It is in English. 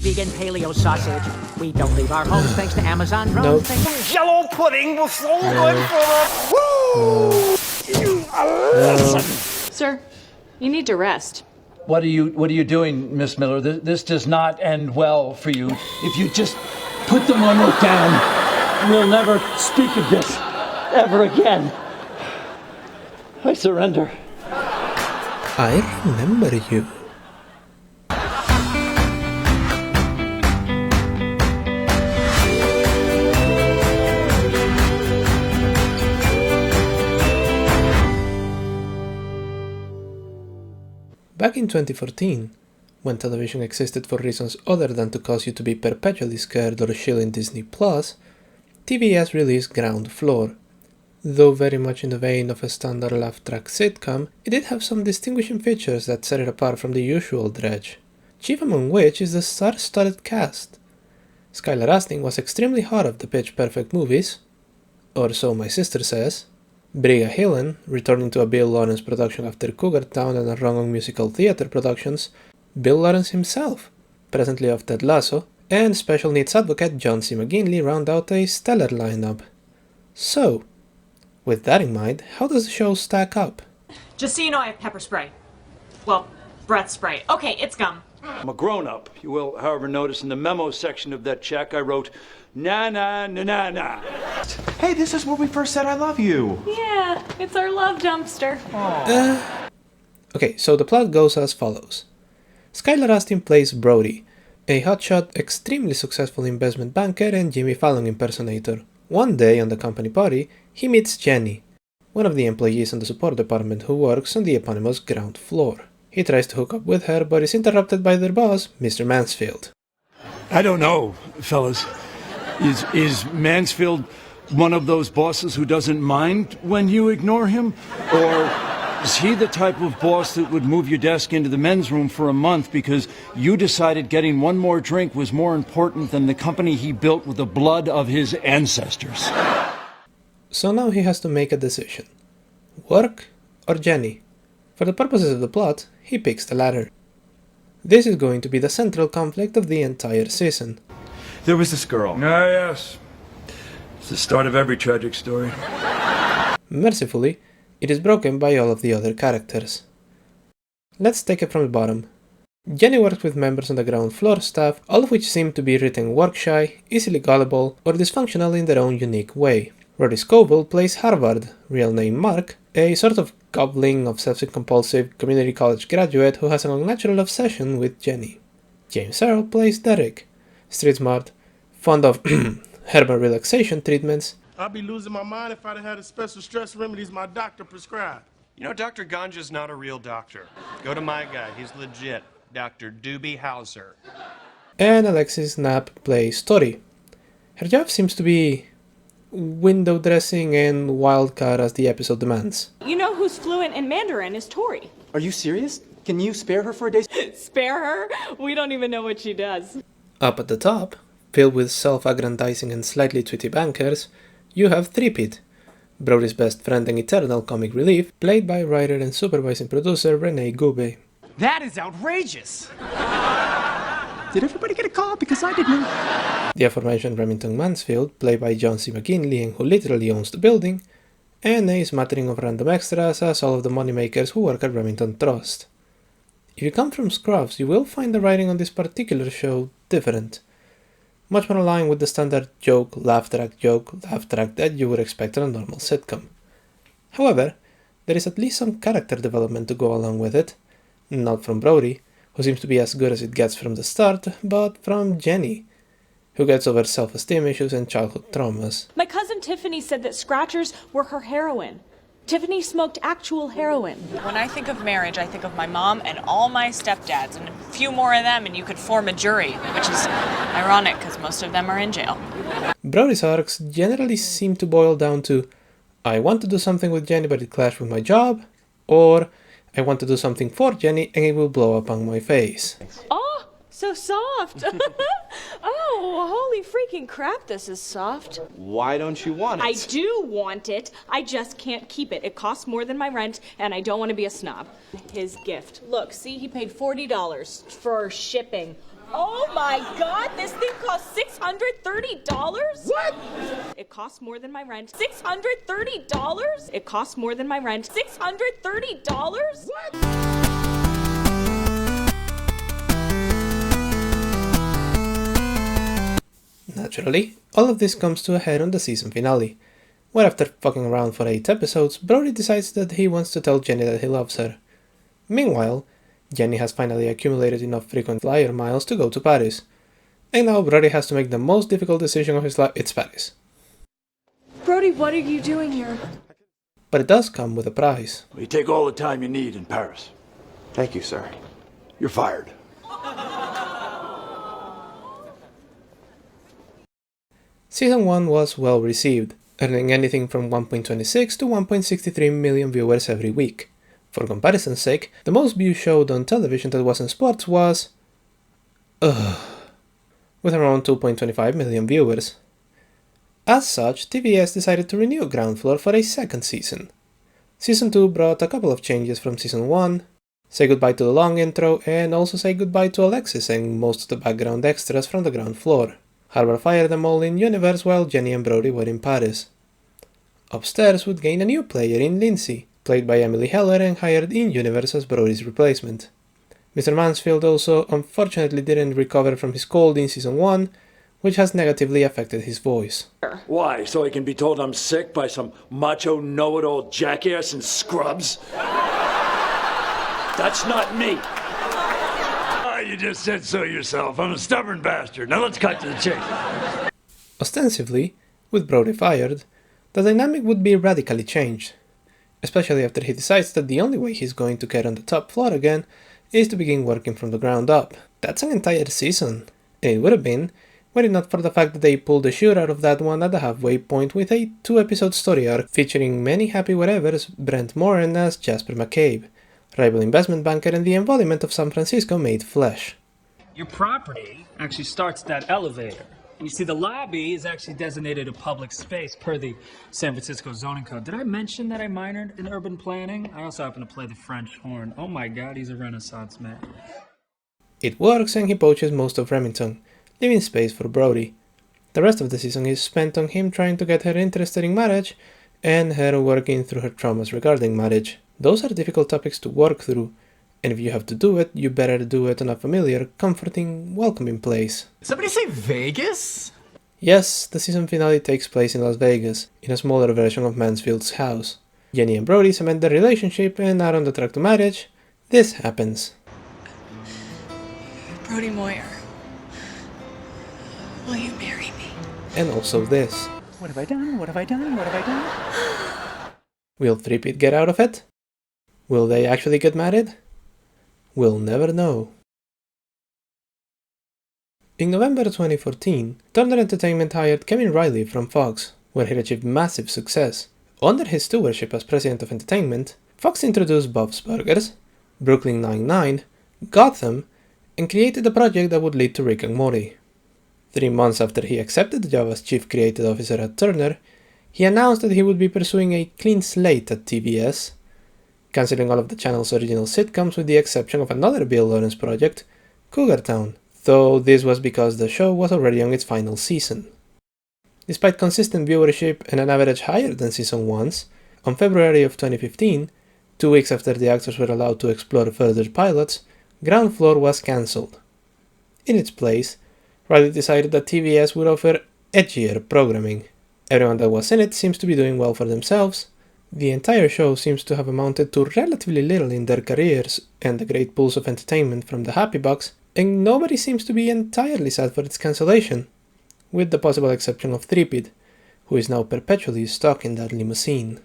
vegan paleo sausage. We don't leave our homes thanks to Amazon drones. Nope. Yellow pudding was so good for the... Woo! Sir, you need to rest. What are you doing, Miss Miller? This does not end well for you. If you just put the money down, we'll never speak of this ever again. I surrender. I remember you. Back in 2014, when television existed for reasons other than to cause you to be perpetually scared or shilling Disney+, TBS released Ground Floor. Though very much in the vein of a standard laugh-track sitcom, it did have some distinguishing features that set it apart from the usual dredge, chief among which is the star-studded cast. Skylar Astin was extremely hot of the Pitch Perfect movies, or so my sister says. Briga Hillen, returning to a Bill Lawrence production after Cougar Town and a run on musical theatre productions, Bill Lawrence himself, presently of Ted Lasso, and special needs advocate John C. McGinley round out a stellar lineup. So, with that in mind, how does the show stack up? Just so you know, I have pepper spray. Well, breath spray. Okay, it's gum. I'm a grown-up. You will, however, notice in the memo section of that check I wrote, na na na na na. Hey, this is where we first said I love you. Yeah, it's our love dumpster. Okay, so the plot goes as follows. Skylar Astin plays Brody, a hotshot, extremely successful investment banker and Jimmy Fallon impersonator. One day on the company party, he meets Jenny, one of the employees in the support department who works on the eponymous ground floor. He tries to hook up with her, but is interrupted by their boss, Mr. Mansfield. I don't know, fellas. Is Mansfield one of those bosses who doesn't mind when you ignore him? Or is he the type of boss that would move your desk into the men's room for a month because you decided getting one more drink was more important than the company he built with the blood of his ancestors? So now he has to make a decision. Work or Jenny? For the purposes of the plot, he picks the latter. This is going to be the central conflict of the entire season. There was this girl. Ah, yes. It's the start of every tragic story. Mercifully, it is broken by all of the other characters. Let's take it from the bottom. Jenny works with members on the ground floor staff, all of which seem to be written work-shy, easily gullible, or dysfunctional in their own unique way. Rory Scovel plays Harvard, real name Mark, a sort of gobbling, obsessive-compulsive community college graduate who has an unnatural obsession with Jenny. James Earl plays Derek, street-smart, fond of herbal relaxation treatments. I'd be losing my mind if I'd had the special stress remedies my doctor prescribed. You know, Dr. Ganja's not a real doctor. Go to my guy, he's legit. Dr. Doobie Hauser. And Alexis Knapp plays Tori. Her job seems to be window dressing and wildcard as the episode demands. You know who's fluent in Mandarin is Tori. Are you serious? Can you spare her for a day? Spare her? We don't even know what she does. Up at the top, filled with self-aggrandizing and slightly twitty bankers, you have Threepeat, Brody's best friend and eternal comic relief, played by writer and supervising producer Renee Goube. That is outrageous. Did everybody get a call? Because I didn't. The aforementioned Remington Mansfield, played by John C. McGinley and who literally owns the building, and a smattering of random extras as all of the moneymakers who work at Remington Trust. If you come from Scrubs, you will find the writing on this particular show different. Much more aligned with the standard joke, laugh track that you would expect in a normal sitcom. However, there is at least some character development to go along with it. Not from Brody, who seems to be as good as it gets from the start, but from Jenny, who gets over self-esteem issues and childhood traumas. My cousin Tiffany said that scratchers were her heroin. Tiffany smoked actual heroin. When I think of marriage, I think of my mom and all my stepdads, and a few more of them, and you could form a jury, which is ironic because most of them are in jail. Brody's arcs generally seem to boil down to, I want to do something with Jenny but it clashed with my job, or I want to do something for Jenny and it will blow up on my face. Oh, so soft. Oh, holy freaking crap, this is soft. Why don't you want it? I do want it. I just can't keep it. It costs more than my rent, and I don't want to be a snob. His gift. Look, see, he paid $40 for shipping. Oh my god, this thing costs $630? What? It costs more than my rent. $630? It costs more than my rent. $630? What? Naturally, all of this comes to a head on the season finale, where after fucking around for 8 episodes, Brody decides that he wants to tell Jenny that he loves her. Meanwhile, Jenny has finally accumulated enough frequent flyer miles to go to Paris, and now Brody has to make the most difficult decision of his life. It's Paris. Brody, what are you doing here? But it does come with a price. You take all the time you need in Paris. Thank you, sir. You're fired. Season 1 was well received, earning anything from 1.26 to 1.63 million viewers every week. For comparison's sake, the most viewed show on television that wasn't sports was... with around 2.25 million viewers. As such, TBS decided to renew Ground Floor for a second season. Season 2 brought a couple of changes from Season 1, say goodbye to the long intro, and also say goodbye to Alexis and most of the background extras from the ground floor. Harbour fired them all in universe while Jenny and Brody were in Paris. Upstairs would gain a new player in Lindsay, played by Emily Heller and hired in universe as Brody's replacement. Mr. Mansfield also unfortunately didn't recover from his cold in Season 1, which has negatively affected his voice. Why? So I can be told I'm sick by some macho know-it-all jackass in scrubs? That's not me. You just said so yourself. I'm a stubborn bastard. Now let's cut to the chase. Ostensibly, with Brody fired, the dynamic would be radically changed, especially after he decides that the only way he's going to get on the top floor again is to begin working from the ground up. That's an entire season, and it would have been, were it not for the fact that they pulled the shit out of that one at the halfway point with a 2-episode story arc featuring many happy whatevers, Brent Morin as Jasper McCabe, rival investment banker and the embodiment of San Francisco made flesh. Your property actually starts at that elevator. And you see, the lobby is actually designated a public space per the San Francisco zoning code. Did I mention that I minored in urban planning? I also happen to play the French horn. Oh my god, he's a Renaissance man. It works and he poaches most of Remington, leaving space for Brody. The rest of the season is spent on him trying to get her interested in marriage and her working through her traumas regarding marriage. Those are difficult topics to work through, and if you have to do it, you better do it in a familiar, comforting, welcoming place. Somebody say Vegas? Yes, the season finale takes place in Las Vegas, in a smaller version of Mansfield's house. Jenny and Brody cement their relationship and are on the track to marriage. This happens. Brody Moyer, will you marry me? And also this. What have I done? What have I done? What have I done? Will Threepwood get out of it? Will they actually get married? We'll never know. In November 2014, Turner Entertainment hired Kevin Riley from Fox, where he achieved massive success. Under his stewardship as president of entertainment, Fox introduced Bob's Burgers, Brooklyn Nine-Nine, Gotham, and created a project that would lead to Rick and Morty. 3 months after he accepted the job as chief creative officer at Turner, he announced that he would be pursuing a clean slate at TBS, cancelling all of the channel's original sitcoms with the exception of another Bill Lawrence project, Cougar Town, though this was because the show was already on its final season. Despite consistent viewership and an average higher than season 1's, on February of 2015, 2 weeks after the actors were allowed to explore further pilots, Ground Floor was cancelled. In its place, Riley decided that TBS would offer edgier programming. Everyone that was in it seems to be doing well for themselves, the entire show seems to have amounted to relatively little in their careers and the great pools of entertainment from the Happy Bucks, and nobody seems to be entirely sad for its cancellation, with the possible exception of Threepwood, who is now perpetually stuck in that limousine.